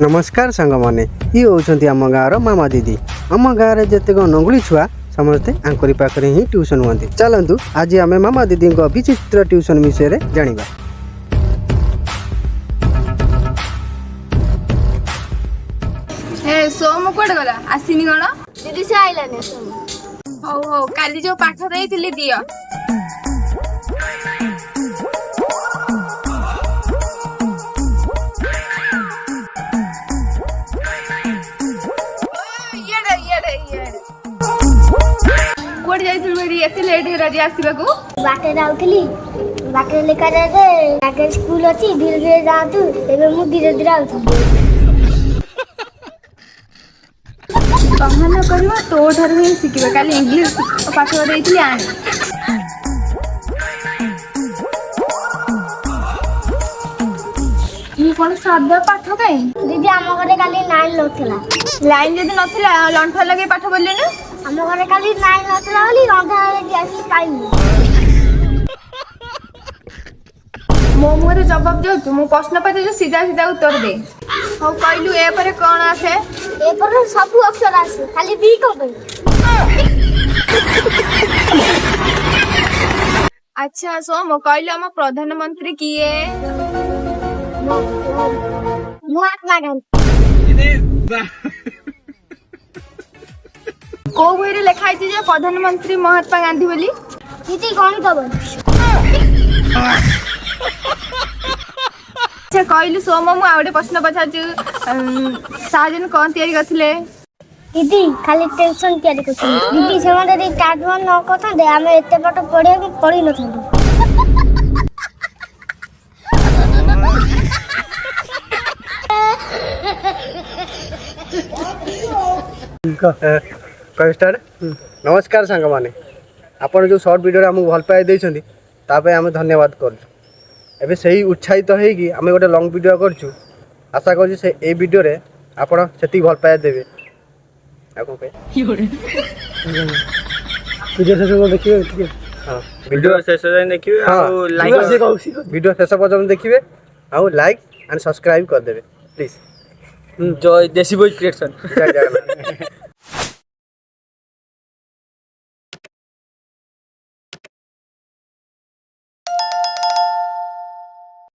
नमस्कार सांग मैंने ये होती आम गाँव मामा दीदी आम गाँव में जितक नंगुली छुआ समस्ते आंकरी पाखे ही ट्यूशन हुआ चलतु आज आम मामा दीदी विचित्र ट्यूशन विषय जाना। सोम कौटे गला आसीनी कौन दीदी से आइलानी हौ हौ काली जो पाठ देइथिली दियो कोड जाइथिल मेरी एते लेट हे राजी आसीबा को बाटे राउथली बाटे लेकर रे आगे स्कूल अछि धीरे धीरे जातु एबे मु धीरे धीरे आउथु बहाना करवा तो ठार ही सिखबे काली इंग्लिश पाठ देइथिली आनी ये कोन सादा पाठ काई दीदी हम घरे काली 9 नथिला लाइन जदी नथिला लंठा लगे पाठ बोलले ना हम घरे काली 9 नथिला बोली रंधा रे आसी पाइनी मो मुरे जवाब दे तू मो प्रश्न पत्र जो सीधा सीधा उत्तर दे हो कहलु ए पर कोन आसे ए पर सब अक्षर आसे खाली बी को पे अच्छा सो मो कहलु हम प्रधानमंत्री किए महात्मा गांधी को बहिरे लिखा है जे प्रधानमंत्री महात्मा गांधी बोली दीदी गणित बोल अच्छा कहलु सोम मु आउडे प्रश्न पछाचु साजन कोन तयारी करथिले दीदी खाली टेंशन क्या देखो दीदी से माने रे काटवन न कथा दे हम एते पट पढे के पढी न थंदु स्टार्ट नमस्कार सांग मैंने आपड़ जो सर्ट वीडियो आमको भल पाई देते आम धन्यवाद करें से ही उत्साहित होगी आम गोटे लंग वीडियो करूँ आशा करूँ से ए वीडियो रे आपड़ से भल पाई देवे देखिए हाँ वीडियो शेष देखिए वीडियो शेष पर्यटन देखिए आउ लाइक एंड सब्सक्राइब करदे प्लीज जय देसी बॉय क्रिएशन जय जगन्नाथ।